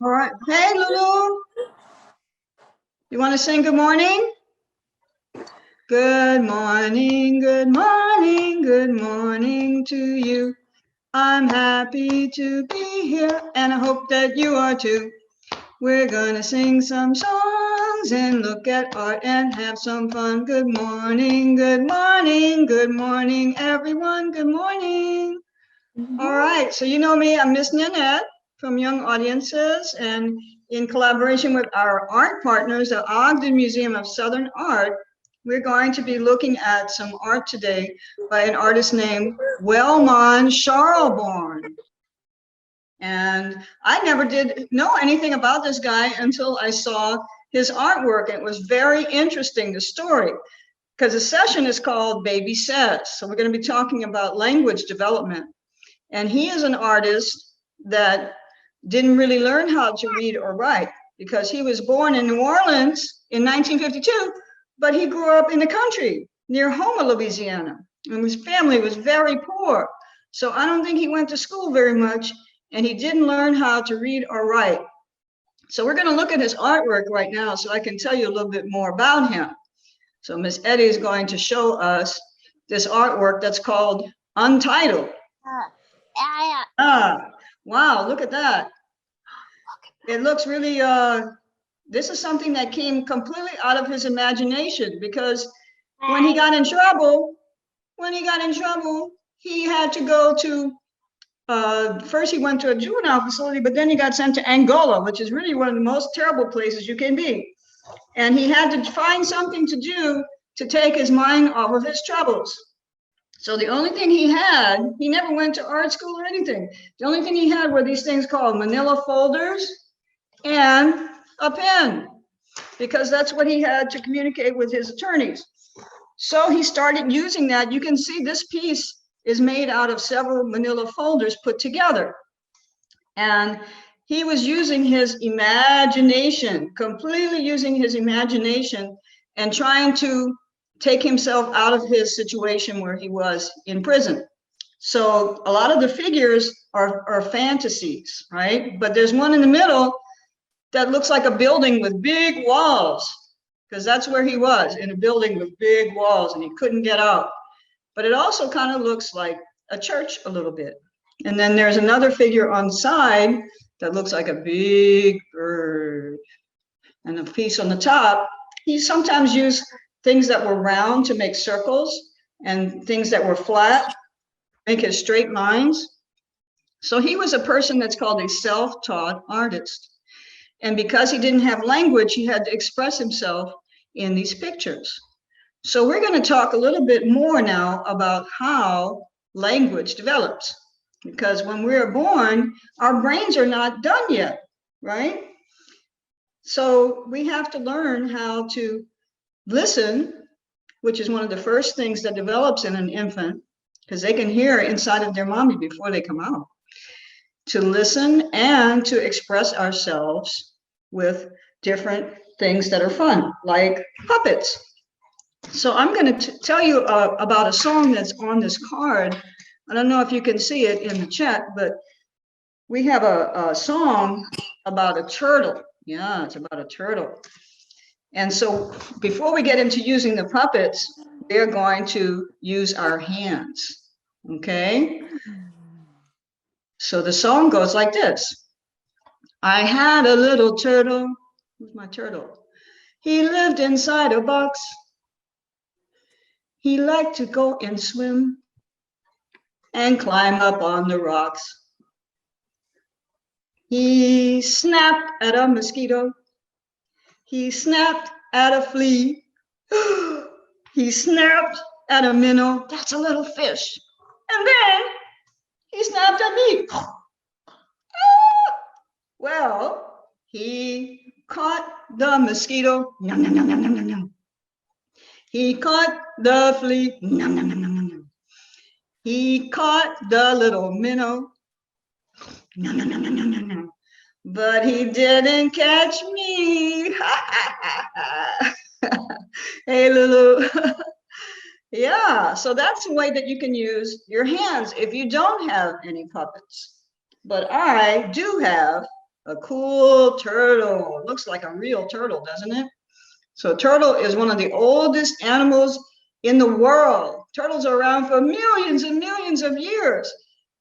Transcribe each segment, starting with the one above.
All right. Hey, Lulu. You want to sing good morning? Good morning, good morning, good morning to you. I'm happy to be here, and I hope that you are too. We're gonna sing some songs and look at art and have some fun. Good morning, good morning, good morning, everyone. Good morning. All right, so you know me, I'm Miss Nanette from Young Audiences, and in collaboration with our art partners, the Ogden Museum of Southern Art, we're going to be looking at some art today by an artist named Wellman Charleborn. And I never did know anything about this guy until I saw his artwork. It was very interesting, the story, because the session is called Baby Says. So we're going to be talking about language development. And he is an artist that didn't really learn how to read or write because he was born in New Orleans in 1952, but he grew up in the country near Houma, Louisiana, and his family was very poor. So I don't think he went to school very much, and he didn't learn how to read or write. So we're going to look at his artwork right now so I can tell you a little bit more about him. So Miss Eddie is going to show us this artwork that's called Untitled. Wow, look at that. It looks really, this is something that came completely out of his imagination, because when he got in trouble, he had to go to, first he went to a juvenile facility, but then he got sent to Angola, which is really one of the most terrible places you can be. And he had to find something to do to take his mind off of his troubles. So the only thing he had, he never went to art school or anything. The only thing he had were these things called manila folders and a pen, because that's what he had to communicate with his attorneys. So he started using that. You can see this piece is made out of several manila folders put together. And he was using his imagination, completely using his imagination and trying to take himself out of his situation where he was in prison. So a lot of the figures are fantasies, right? But there's one in the middle that looks like a building with big walls, because that's where he was, in a building with big walls, and he couldn't get out. But it also kind of looks like a church a little bit. And then there's another figure on the side that looks like a big bird. And a piece on the top, he sometimes used things that were round to make circles, and things that were flat, make his straight lines. So he was a person that's called a self-taught artist. And because he didn't have language, he had to express himself in these pictures. So we're going to talk a little bit more now about how language develops. Because when we're born, our brains are not done yet, right? So we have to learn how to listen, which is one of the first things that develops in an infant, because they can hear inside of their mommy before they come out. To listen and to express ourselves with different things that are fun, like puppets. So I'm going to tell you about a song that's on this card. I don't know if you can see it in the chat, but we have a song about a turtle. Yeah, it's about a turtle. And so before we get into using the puppets, they're going to use our hands, okay? So the song goes like this. I had a little turtle. Who's my turtle? He lived inside a box. He liked to go and swim and climb up on the rocks. He snapped at a mosquito. He snapped at a flea. He snapped at a minnow. That's a little fish. And then he snapped at me. Well, he caught the mosquito. Nom, nom, nom, nom, nom, nom, nom. He caught the flea. Nom, nom, nom, nom, nom, nom. He caught the little minnow. Nom, nom, nom, nom, nom, nom, nom. But he didn't catch me. Hey, Lulu. Yeah, so that's a way that you can use your hands if you don't have any puppets. But I do have A cool turtle. Looks like a real turtle, doesn't it? So turtle is one of the oldest animals in the world. Turtles are around for millions and millions of years.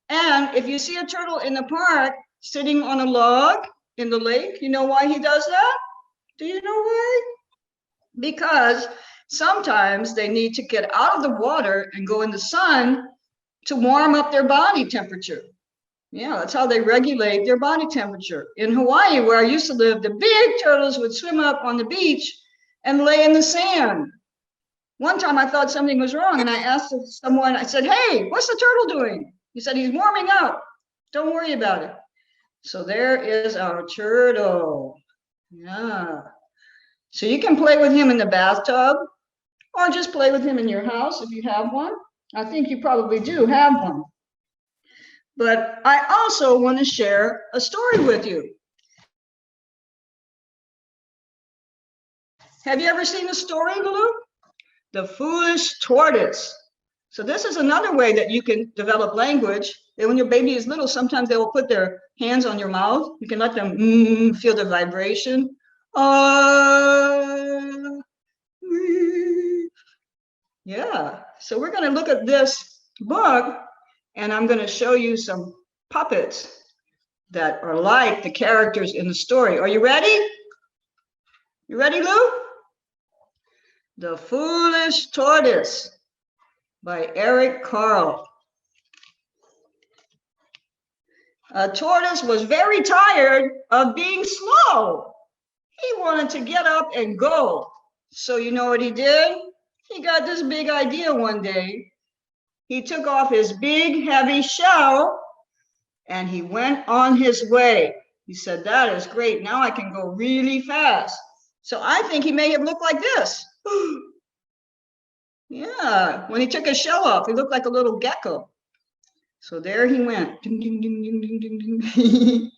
And if you see a turtle in the park sitting on a log in the lake, you know why he does that? Do you know why? Because sometimes they need to get out of the water and go in the sun to warm up their body temperature. Yeah, that's how they regulate their body temperature. In Hawaii, where I used to live, the big turtles would swim up on the beach and lay in the sand. One time I thought something was wrong and I asked someone, I said, hey, what's the turtle doing? He said, he's warming up. Don't worry about it. So there is our turtle. Yeah. So you can play with him in the bathtub or just play with him in your house if you have one. I think you probably do have one. But I also want to share a story with you. Have you ever seen the story, Lulu? The Foolish Tortoise. So this is another way that you can develop language. When your baby is little, sometimes they will put their hands on your mouth. You can let them feel the vibration. Yeah, so we're going to look at this book and I'm going to show you some puppets that are like the characters in the story. Are you ready? You ready, Lou? The Foolish Tortoise by Eric Carle. A tortoise was very tired of being slow. He wanted to get up and go. So you know what he did? He got this big idea one day. He took off his big, heavy shell and he went on his way. He said, that is great. Now I can go really fast. So I think he may have looked like this. Yeah, when he took his shell off, he looked like a little gecko. So there he went. Ding, ding, ding, ding, ding, ding, ding.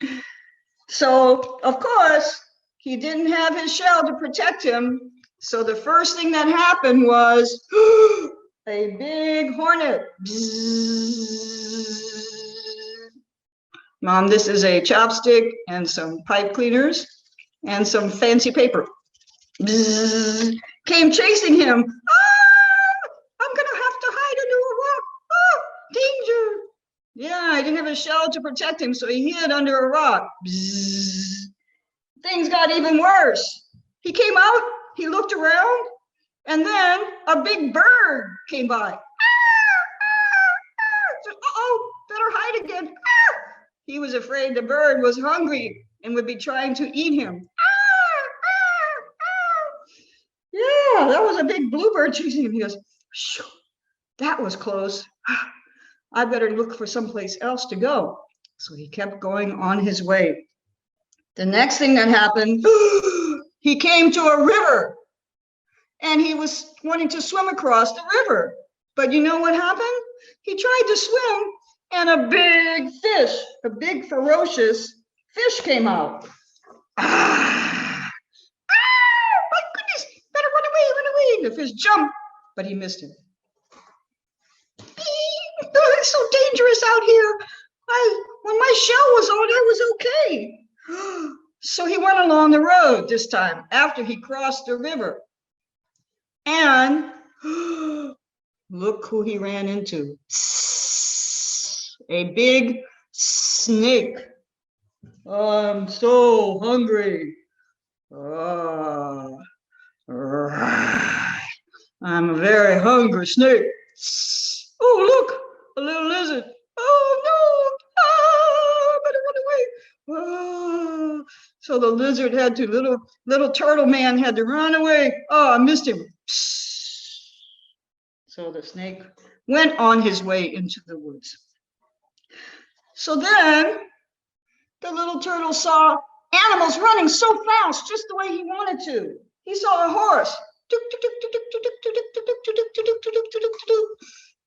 So, of course, he didn't have his shell to protect him. So the first thing that happened was a big hornet. Mom, this is a chopstick and some pipe cleaners and some fancy paper. Came chasing him. I'm gonna have to hide under a rock. Oh, danger. Yeah, I didn't have a shell to protect him, so he hid under a rock. Things got even worse. He came out, he looked around, and then a big bird came by. Uh-oh, better hide again. He was afraid the bird was hungry and would be trying to eat him. Yeah, that was a big bluebird chasing him. He goes, shoo, that was close. I better look for someplace else to go. So he kept going on his way. The next thing that happened, he came to a river and he was wanting to swim across the river. But you know what happened? He tried to swim and a big fish, a big ferocious fish came out. My goodness, better run away, run away. The fish jumped, but he missed him. Oh, it's so dangerous out here. When my shell was on, I was okay. So he went along the road this time after he crossed the river. And look who he ran into. A big snake. I'm so hungry. I'm a very hungry snake. Oh, look, a little lizard. Oh, no, better run away. Oh. So the lizard had to, little turtle man had to run away. Oh, I missed him. So the snake went on his way into the woods. So then the little turtle saw animals running so fast, just the way he wanted to. He saw a horse.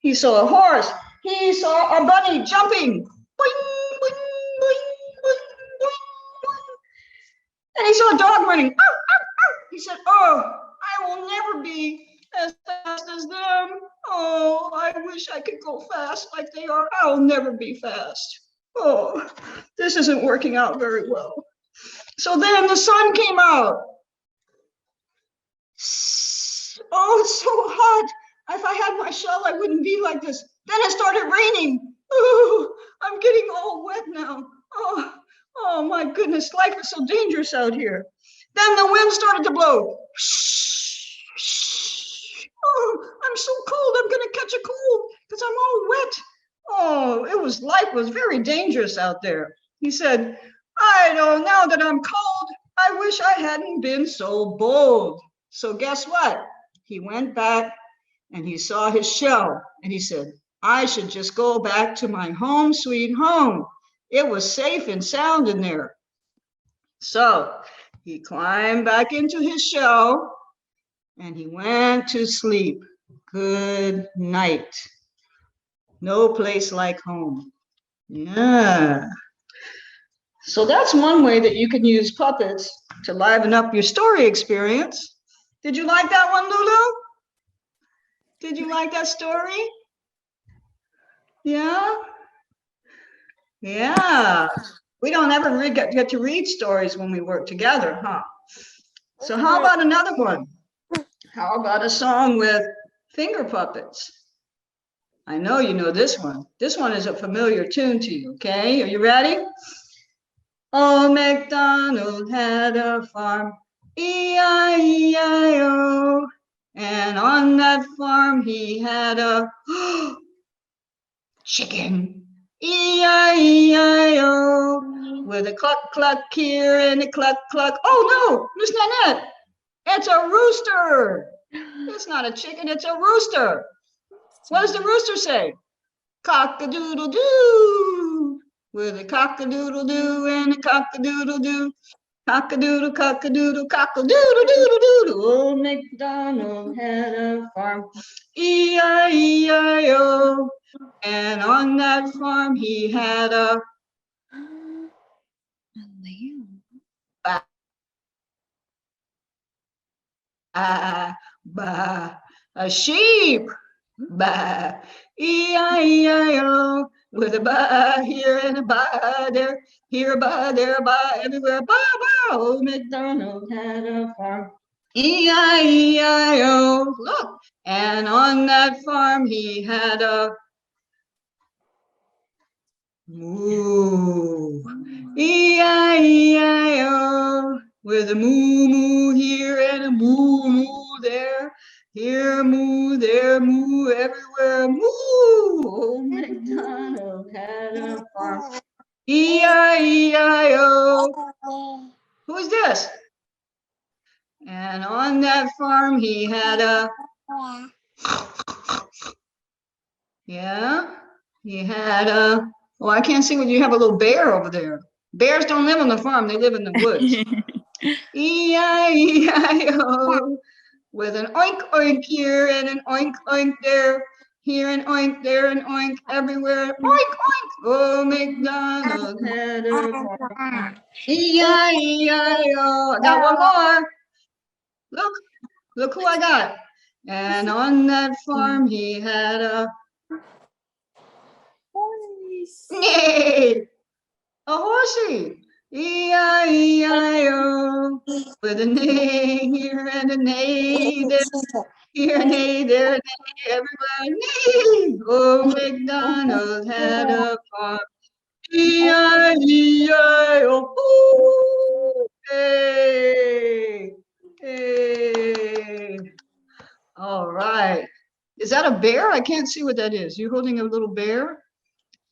He saw a horse. He saw a bunny jumping. Boing, boing, boing, boing, boing, boing. And he saw a dog running. Ow, ow, ow. He said, oh, I will never be as fast as them. Oh, I wish I could go fast like they are. I'll never be fast. Oh, this isn't working out very well. So then the sun came out. Oh, it's so hot. If I had my shell, I wouldn't be like this. Then it started raining. Ooh, I'm getting all wet now. Oh, oh my goodness, life is so dangerous out here. Then the wind started to blow. Oh, I'm so cold. I'm gonna catch a cold because I'm all wet. Oh, life was very dangerous out there. He said, I don't know that I'm cold. I wish I hadn't been so bold. So guess what? He went back and he saw his shell and he said, I should just go back to my home, sweet home. It was safe and sound in there. So he climbed back into his shell and he went to sleep. Good night. No place like home. Yeah. So that's one way that you can use puppets to liven up your story experience. Did you like that one, Lulu? Did you like that story? Yeah? Yeah. We don't ever get to read stories when we work together, huh? So how about another one? How about a song with finger puppets? I know you know this one. This one is a familiar tune to you, okay? Are you ready? Old MacDonald had a farm, E-I-E-I-O. And on that farm he had a chicken, E-I-E-I-O. With a cluck cluck here and a cluck cluck. Oh no, Miss Nanette, it's a rooster. It's not a chicken, it's a rooster. What does the rooster say? Cock-a-doodle-doo. With a cock-a-doodle-doo and a cock-a-doodle-doo. Cock-a-doodle, cock-a-doodle, cock-a-doodle-doodle-doodle. Old MacDonald had a farm, E-I-E-I-O. And on that farm he had a lamb. A sheep. Ba, E-I-E-I-O, with a ba here and a ba there, here a ba, there a ba, everywhere, ba, ba. Old MacDonald had a farm, E-I-E-I-O. Look, and on that farm he had a moo, E-I-E-I-O, with a moo moo here and a moo moo there. Here, moo, there, moo, everywhere, moo. Old MacDonald had a farm. E-I-E-I-O. Who is this? And on that farm he had a, yeah, he had a, oh, I can't see what you have, a little bear over there. Bears don't live on the farm, they live in the woods. E-I-E-I-O. With an oink oink here and an oink oink there, here an oink, there an oink, everywhere, oink oink. Oh, MacDonald had a farm. E-I-E-I-O. I got one more. Look who I got. And on that farm he had a neigh, a horsey. E-I-E-I-O. With a neigh here and a neigh there. Here, nay, there, nay, everywhere, nay. Oh, MacDonald had a farm. E-I-E-I-O. Hey, hey. All right. Is that a bear? I can't see what that is. You holding a little bear?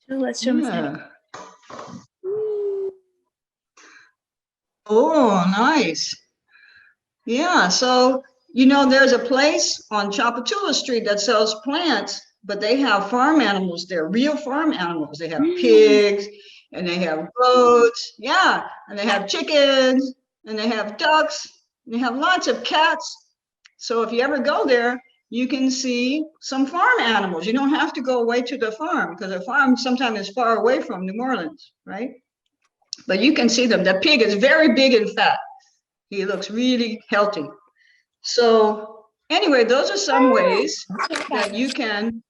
Let's show me. Oh, nice. Yeah, so you know, there's a place on Chapatula Street that sells plants, but they have farm animals there, real farm animals. They have pigs and they have goats, yeah, and they have chickens and they have ducks and they have lots of cats. So if you ever go there, you can see some farm animals. You don't have to go away to the farm because the farm sometimes is far away from New Orleans, right? But you can see them. The pig is very big and fat. He looks really healthy. So anyway, those are some ways that you can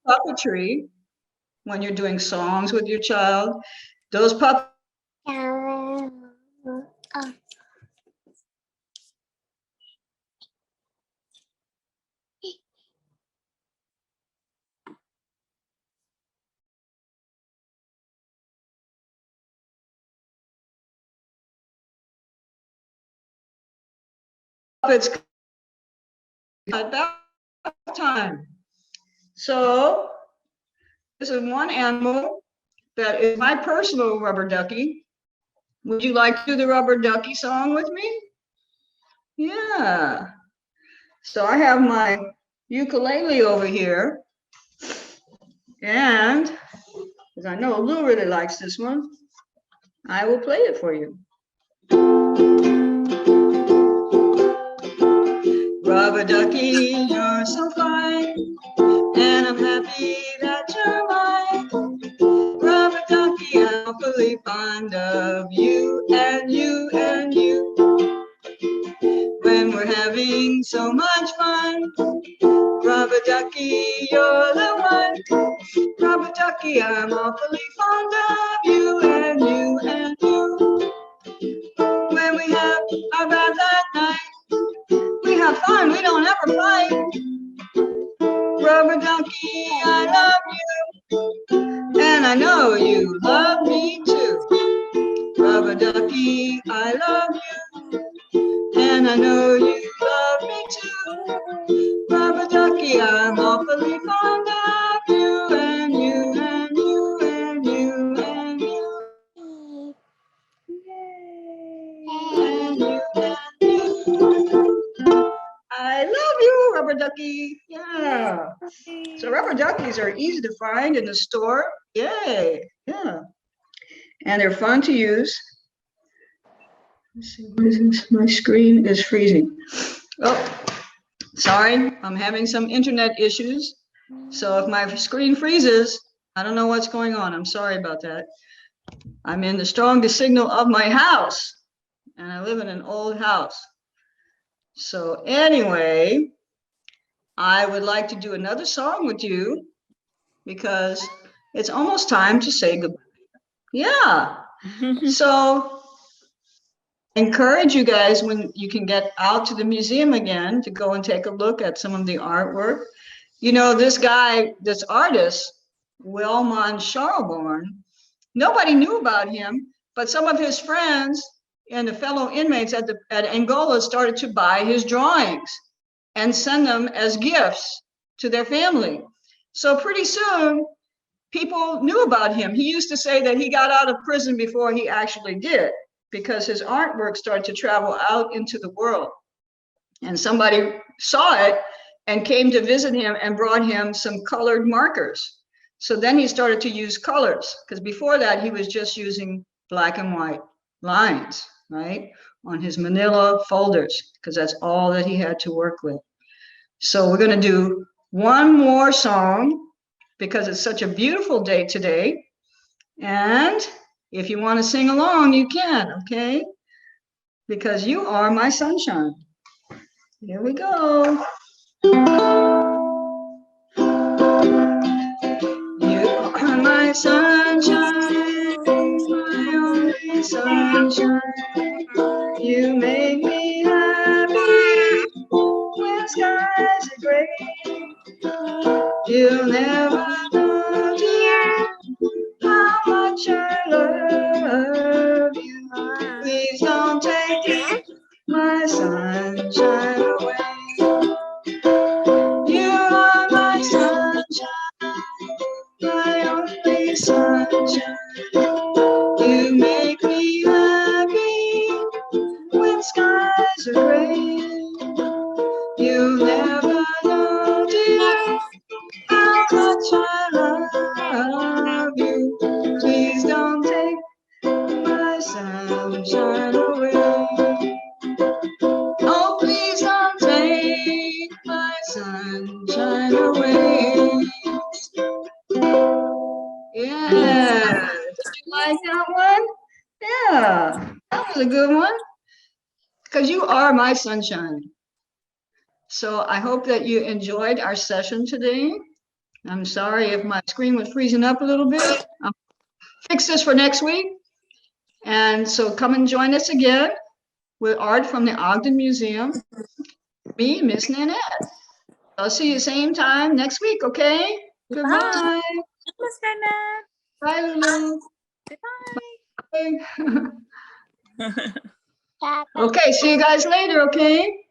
puppetry when you're doing songs with your child. Those puppets It's about time. So this is one animal that is my personal rubber ducky. Would you like to do the rubber ducky song with me? Yeah. So I have my ukulele over here. And because I know Lou really likes this one, I will play it for you. Rubber ducky, you're so fine, and I'm happy that you're mine. Rubber ducky, I'm awfully fond of you and you and you. When we're having so much fun, rubber ducky, you're the one. Rubber ducky, I'm awfully fond of you and you and you. When we have our bath at night, we have fun, we don't ever fight. Rubber ducky, I love you, and I know you love me too. Rubber ducky, I love you, and I know you love me too. Rubber ducky, I'm awfully fond of you, and you, and you, and you, and you. And you, and you. I love you, rubber ducky. Yeah. So rubber duckies are easy to find in the store. Yay. Yeah. And they're fun to use. Let's see, what is this? My screen is freezing. Oh, sorry. I'm having some internet issues. So if my screen freezes, I don't know what's going on. I'm sorry about that. I'm in the strongest signal of my house, and I live in an old house. So anyway, I would like to do another song with you because it's almost time to say goodbye. Yeah. So encourage you guys when you can get out to the museum again to go and take a look at some of the artwork. You know, this guy, this artist, Wilmon Charleborn, nobody knew about him, but some of his friends and the fellow inmates at Angola started to buy his drawings and send them as gifts to their family. So pretty soon, people knew about him. He used to say that he got out of prison before he actually did, because his artwork started to travel out into the world. And somebody saw it and came to visit him and brought him some colored markers. So then he started to use colors, because before that he was just using black and white lines, right, on his manila folders, because that's all that he had to work with. So we're going to do one more song because it's such a beautiful day today. And if you want to sing along, you can, okay? Because you are my sunshine. Here we go. You are my sunshine, my only sunshine. You make me happy when skies are gray. You'll never know, dear, how much I love you. Please don't take my sunshine away. You are my sunshine, my only sunshine. You make me happy when skies are gray. You'll never know, dear, how much I love you. Please don't take my sunshine away. Oh, please don't take my sunshine away. Yeah, did you like that one? Yeah, that was a good one. Because you are my sunshine. So I hope that you enjoyed our session today. I'm sorry if my screen was freezing up a little bit. I'll fix this for next week. And so come and join us again with art from the Ogden Museum. Me, Miss Nanette. I'll see you same time next week, okay? Goodbye. Miss Nanette. Bye, Lulu. Goodbye. Bye. Okay, see you guys later, okay?